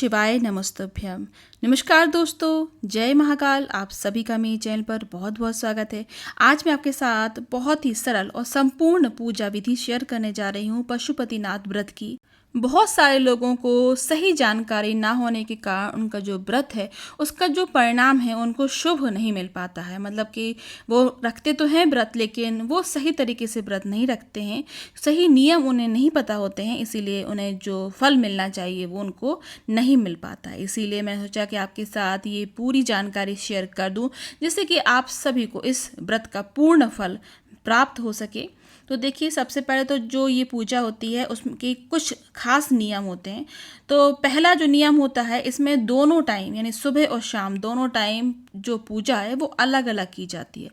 शिवाय नमस्तुभ्यम। नमस्कार दोस्तों, जय महाकाल। आप सभी का मेरे चैनल पर बहुत बहुत स्वागत है। आज मैं आपके साथ बहुत ही सरल और संपूर्ण पूजा विधि शेयर करने जा रही हूँ पशुपतिनाथ व्रत की। बहुत सारे लोगों को सही जानकारी ना होने के कारण उनका जो व्रत है उसका जो परिणाम है उनको शुभ नहीं मिल पाता है। मतलब कि वो रखते तो हैं व्रत, लेकिन वो सही तरीके से व्रत नहीं रखते हैं, सही नियम उन्हें नहीं पता होते हैं, इसीलिए उन्हें जो फल मिलना चाहिए वो उनको नहीं मिल पाता है। इसीलिए मैं सोचा कि आपके साथ ये पूरी जानकारी शेयर कर दूं, जिससे कि आप सभी को इस व्रत का पूर्ण फल प्राप्त हो सके। तो देखिए, सबसे पहले तो जो ये पूजा होती है उसके कुछ खास नियम होते हैं। तो पहला जो नियम होता है, इसमें दोनों टाइम यानी सुबह और शाम दोनों टाइम जो पूजा है वो अलग अलग की जाती है।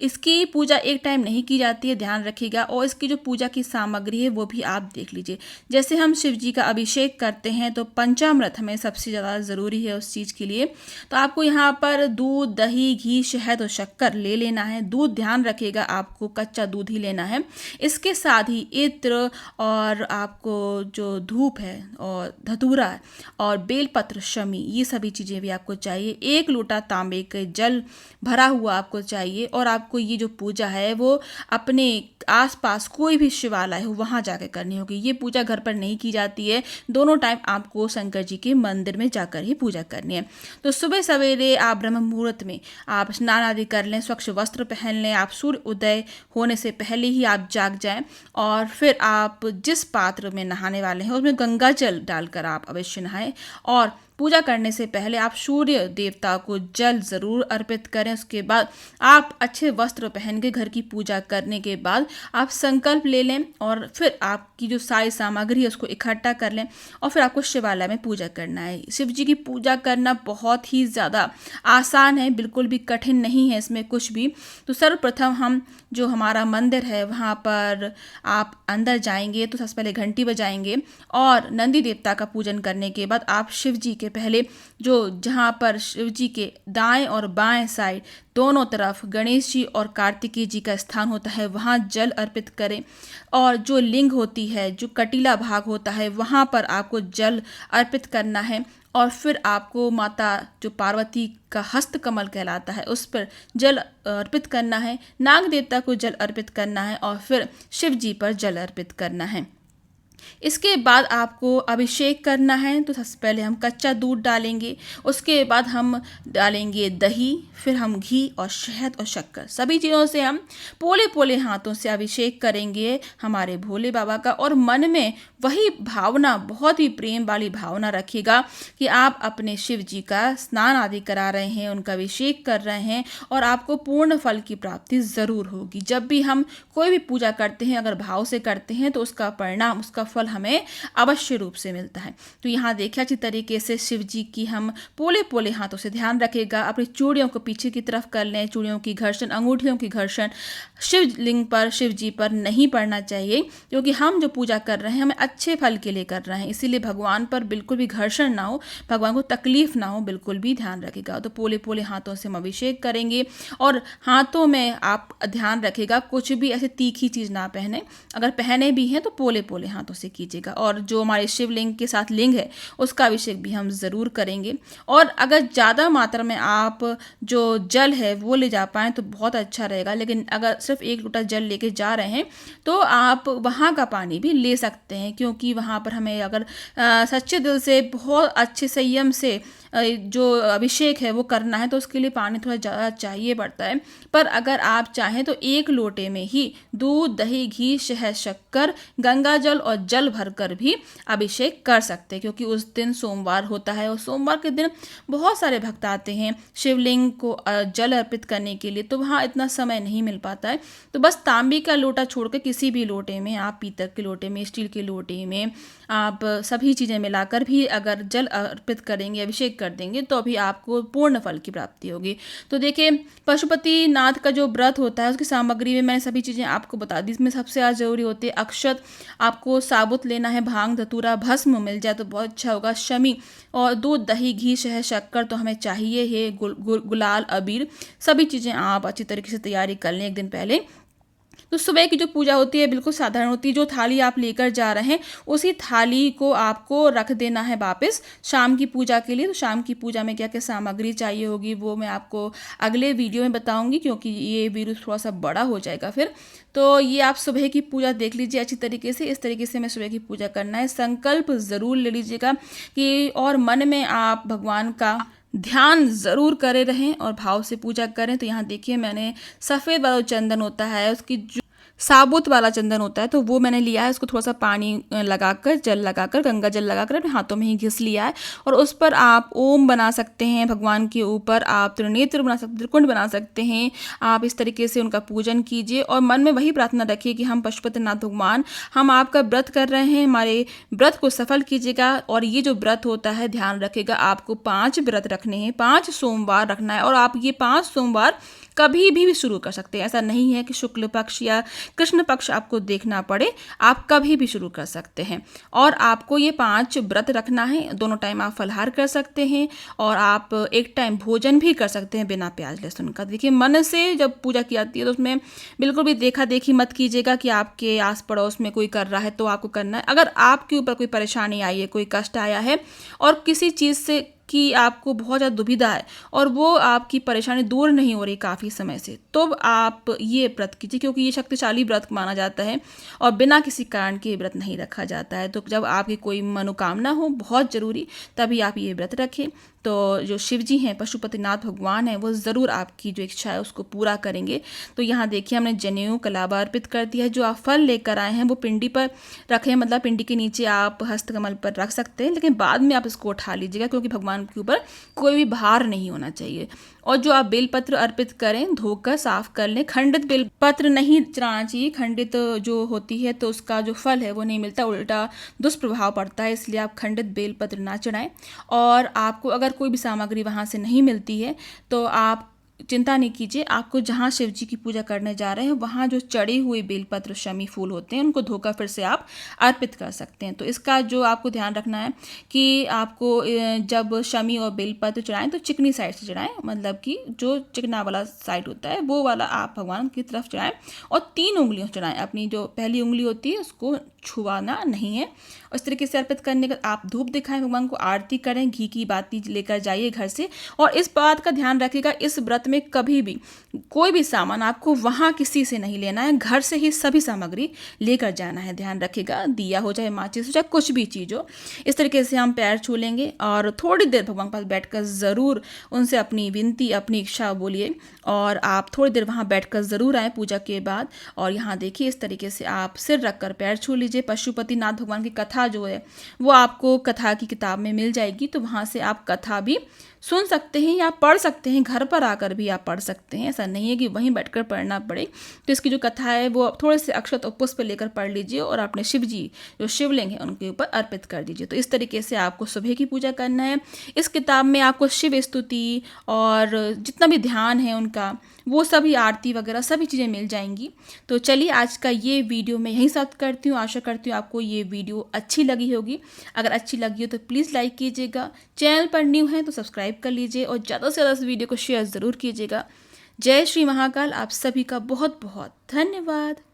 इसकी पूजा एक टाइम नहीं की जाती है, ध्यान रखिएगा। और इसकी जो पूजा की सामग्री है वो भी आप देख लीजिए। जैसे हम शिव जी का अभिषेक करते हैं तो पंचामृत हमें सबसे ज़्यादा ज़रूरी है उस चीज़ के लिए। तो आपको यहाँ पर दूध, दही, घी, शहद और शक्कर ले लेना है। दूध ध्यान रखिएगा, आपको कच्चा दूध ही लेना है। इसके साथ ही इत्र और आपको जो धूप है और धतूरा है और बेलपत्र, शमी, ये सभी चीज़ें भी आपको चाहिए। 1 लोटा तांबे के जल भरा हुआ आपको चाहिए। और आपको ये जो पूजा है वो अपने आसपास कोई भी शिवालय हो वहाँ जाकर करनी होगी। ये पूजा घर पर नहीं की जाती है, दोनों टाइम आपको शंकर जी के मंदिर में जाकर ही पूजा करनी है। तो सुबह सवेरे आप ब्रह्म मुहूर्त में आप स्नान आदि कर लें, स्वच्छ वस्त्र पहन लें। आप सूर्य उदय होने से पहले ही आप जाग जाएं और फिर आप जिस पात्र में नहाने वाले हैं उसमें गंगा जल डालकर आप अवश्य नहाएं। और पूजा करने से पहले आप सूर्य देवता को जल ज़रूर अर्पित करें। उसके बाद आप अच्छे वस्त्र पहन के घर की पूजा करने के बाद आप संकल्प ले लें और फिर आपकी जो सारी सामग्री है उसको इकट्ठा कर लें और फिर आपको शिवालय में पूजा करना है। शिव जी की पूजा करना बहुत ही ज़्यादा आसान है, बिल्कुल भी कठिन नहीं है इसमें कुछ भी। तो सर्वप्रथम हम जो हमारा मंदिर है वहाँ पर आप अंदर जाएंगे तो सबसे पहले घंटी बजाएंगे और नंदी देवता का पूजन करने के बाद आप शिव जी के पहले जो जहाँ पर शिव जी के दाएं और बाएं साइड दोनों तरफ गणेश जी और कार्तिकेय जी का स्थान होता है वहाँ जल अर्पित करें। और जो लिंग होती है, जो कटीला भाग होता है, वहाँ पर आपको जल अर्पित करना है। और फिर आपको माता जो पार्वती का हस्त कमल कहलाता है उस पर जल अर्पित करना है, नाग देवता को जल अर्पित करना है और फिर शिव जी पर जल अर्पित करना है। इसके बाद आपको अभिषेक करना है। तो सबसे पहले हम कच्चा दूध डालेंगे, उसके बाद हम डालेंगे दही, फिर हम घी और शहद और शक्कर, सभी चीज़ों से हम पोले पोले हाथों से अभिषेक करेंगे हमारे भोले बाबा का। और मन में वही भावना, बहुत ही प्रेम वाली भावना रखिएगा कि आप अपने शिव जी का स्नान आदि करा रहे हैं, उनका अभिषेक कर रहे हैं और आपको पूर्ण फल की प्राप्ति ज़रूर होगी। जब भी हम कोई भी पूजा करते हैं, अगर भाव से करते हैं तो उसका परिणाम, उसका फल हमें अवश्य रूप से मिलता है। तो यहाँ देखिए अच्छी तरीके से शिव जी की हम पोले पोले हाथों से, ध्यान रखेगा अपनी चूड़ियों को पीछे की तरफ कर लें। चूड़ियों की घर्षण, अंगूठियों की घर्षण शिवलिंग पर, शिव जी पर नहीं पड़ना चाहिए, क्योंकि हम जो पूजा कर रहे हैं हमें अच्छे फल के लिए कर रहे हैं, इसीलिए भगवान पर बिल्कुल भी घर्षण ना हो, भगवान को तकलीफ ना हो, बिल्कुल भी ध्यान रखेगा। तो पोले पोले हाथों से हम अभिषेक करेंगे और हाथों में आप ध्यान रखेगा कुछ भी ऐसे तीखी चीज़ ना पहने, अगर पहने भी हैं तो पोले पोले हाथों से कीजिएगा। और जो हमारे शिवलिंग के साथ लिंग है उसका अभिषेक भी हम ज़रूर करेंगे। और अगर ज़्यादा मात्रा में आप जो जल है वो ले जा पाएँ तो बहुत अच्छा रहेगा, लेकिन अगर सिर्फ 1 लोटा जल लेके जा रहे हैं तो आप वहाँ का पानी भी ले सकते हैं, क्योंकि वहाँ पर हमें अगर सच्चे दिल से बहुत अच्छे संयम से जो अभिषेक है वो करना है तो उसके लिए पानी थोड़ा ज़्यादा चाहिए पड़ता है। पर अगर आप चाहें तो 1 लोटे में ही दूध, दही, घी, शहद, शक्कर, गंगा जल और जल भरकर भी अभिषेक कर सकते हैं, क्योंकि उस दिन सोमवार होता है और सोमवार के दिन बहुत सारे भक्त आते हैं शिवलिंग को जल अर्पित करने के लिए, तो वहाँ इतना समय नहीं मिल पाता है। तो बस तांबे का लोटा छोड़कर किसी भी लोटे में, आप पीतल के लोटे में, स्टील के लोटे में आप सभी चीज़ें मिलाकर भी अगर जल अर्पित करेंगे, अभिषेक कर देंगे तो अभी आपको पूर्ण फल की प्राप्ति होगी। तो देखिए, पशुपतिनाथ का जो व्रत होता है उसकी सामग्री में मैंने सभी चीज़ें आपको बता दी। इसमें सबसे ज़्यादा जरूरी होती है अक्षत, आपको साबुत लेना है, भांग, धतूरा, भस्म मिल जाए तो बहुत अच्छा होगा, शमी और दूध, दही, घी, शहद, शक्कर तो हमें चाहिए है, गुलाल, अबीर, सभी चीज़ें आप अच्छी तरीके से तैयारी कर लें एक दिन पहले। तो सुबह की जो पूजा होती है बिल्कुल साधारण होती है। जो थाली आप लेकर जा रहे हैं उसी थाली को आपको रख देना है वापस शाम की पूजा के लिए। तो शाम की पूजा में क्या क्या सामग्री चाहिए होगी वो मैं आपको अगले वीडियो में बताऊंगी, क्योंकि ये वीडियो थोड़ा सा बड़ा हो जाएगा फिर। तो ये आप सुबह की पूजा देख लीजिए अच्छी तरीके से। इस तरीके से मैं सुबह की पूजा करना है। संकल्प ज़रूर ले लीजिएगा कि और मन में आप भगवान का ध्यान ज़रूर करे रहें और भाव से पूजा करें। तो यहाँ देखिए मैंने सफ़ेद वाला चंदन होता है, उसकी जो साबुत वाला चंदन होता है तो वो मैंने लिया है। उसको थोड़ा सा पानी लगाकर, जल लगाकर, गंगा जल लगाकर अपने हाथों में ही घिस लिया है। और उस पर आप ओम बना सकते हैं भगवान के ऊपर, आप त्रिनेत्र बना सकते, त्रिकुंड बना सकते हैं। आप इस तरीके से उनका पूजन कीजिए और मन में वही प्रार्थना रखिए कि हम पशुपतिनाथ भगवान, हम आपका व्रत कर रहे हैं, हमारे व्रत को सफल कीजिएगा। और ये जो व्रत होता है ध्यान रखिएगा, आपको 5 व्रत रखने हैं, 5 सोमवार रखना है। और आप ये 5 सोमवार कभी भी शुरू कर सकते हैं। ऐसा नहीं है कि शुक्ल पक्ष या कृष्ण पक्ष आपको देखना पड़े, आप कभी भी शुरू कर सकते हैं। और आपको ये 5 व्रत रखना है। दोनों टाइम आप फलाहार कर सकते हैं और आप एक टाइम भोजन भी कर सकते हैं बिना प्याज लहसुन का। देखिए मन से जब पूजा की जाती है तो उसमें बिल्कुल भी देखा देखी मत कीजिएगा कि आपके आस पड़ोस में कोई कर रहा है तो आपको करना है। अगर आपके ऊपर कोई परेशानी आई है, कोई कष्ट आया है और किसी चीज़ से कि आपको बहुत ज़्यादा दुविधा है और वो आपकी परेशानी दूर नहीं हो रही काफ़ी समय से, तो आप ये व्रत कीजिए, क्योंकि ये शक्तिशाली व्रत माना जाता है और बिना किसी कारण के व्रत नहीं रखा जाता है। तो जब आपकी कोई मनोकामना हो बहुत ज़रूरी, तभी आप ये व्रत रखें। तो जो शिव जी हैं, पशुपतिनाथ भगवान हैं, वो ज़रूर आपकी जो इच्छा है उसको पूरा करेंगे। तो यहाँ देखिए हमने जनेऊ कलावा अर्पित कर दिया है। जो आप फल लेकर आए हैं वो पिंडी पर रखें, मतलब पिंडी के नीचे आप हस्तकमल पर रख सकते हैं, लेकिन बाद में आप इसको उठा लीजिएगा क्योंकि भगवान के ऊपर कोई भी भार नहीं होना चाहिए। और जो आप बेलपत्र अर्पित करें धोकर साफ कर लें। खंडित बेलपत्र नहीं चढ़ाना चाहिए, खंडित जो होती है तो उसका जो फल है वो नहीं मिलता, उल्टा दुष्प्रभाव पड़ता है, इसलिए आप खंडित बेलपत्र ना चढ़ाएं। और आपको अगर कोई भी सामग्री वहाँ से नहीं मिलती है तो आप चिंता नहीं कीजिए, आपको जहाँ शिव जी की पूजा करने जा रहे हैं वहाँ जो चढ़े हुए बेलपत्र शमी फूल होते हैं उनको धोकर फिर से आप अर्पित कर सकते हैं। तो इसका जो आपको ध्यान रखना है कि आपको जब शमी और बेलपत्र चढ़ाएं तो चिकनी साइड से चढ़ाएं, मतलब कि जो चिकना वाला साइड होता है वो वाला आप भगवान की तरफ चढ़ाएं और 3 उंगलियों से चढ़ाएं। अपनी जो पहली उंगली होती है उसको छुआना नहीं है। उस तरीके से अर्पित करने का आप धूप दिखाएं, भगवान को आरती करें, घी की बाती लेकर जाइए घर से। और इस बात का ध्यान रखिएगा, इस व्रत में कभी भी कोई भी सामान आपको वहाँ किसी से नहीं लेना है, घर से ही सभी सामग्री लेकर जाना है। ध्यान रखिएगा, दिया हो चाहे माचिस हो चाहे कुछ भी चीज़ हो। इस तरीके से हम पैर छू लेंगे और थोड़ी देर भगवान के पास बैठकर ज़रूर उनसे अपनी विनती, अपनी इच्छा बोलिए। और आप थोड़ी देर वहाँ बैठकर ज़रूर आएँ पूजा के बाद। और यहाँ देखिए इस तरीके से आप सिर रखकर पैर छू लीजिए। पशुपतिनाथ भगवान की कथा जो है वो आपको कथा की किताब में मिल जाएगी, तो वहाँ से आप कथा भी सुन सकते हैं या पढ़ सकते हैं, घर पर आकर भी आप पढ़ सकते हैं। ऐसा नहीं है कि वहीं बैठकर पढ़ना पड़े। तो इसकी जो कथा है वो थोड़े से अक्षत और पुष्प लेकर पढ़ लीजिए और अपने शिव जी जो शिवलिंग है उनके ऊपर अर्पित कर दीजिए। तो इस तरीके से आपको सुबह की पूजा करना है। इस किताब में आपको शिव स्तुति और जितना भी ध्यान है उनका वो सभी आरती वगैरह सभी चीज़ें मिल जाएंगी। तो चलिए आज का ये वीडियो मैं यहीं समाप्त करती हूँ। आशा करती हूँ आपको ये वीडियो अच्छी लगी होगी। अगर अच्छी लगी हो तो प्लीज़ लाइक कीजिएगा, चैनल पर न्यू हैं तो सब्सक्राइब कर लीजिए और ज़्यादा से ज़्यादा इस वीडियो को शेयर ज़रूर कीजिएगा। जय श्री महाकाल। आप सभी का बहुत बहुत धन्यवाद।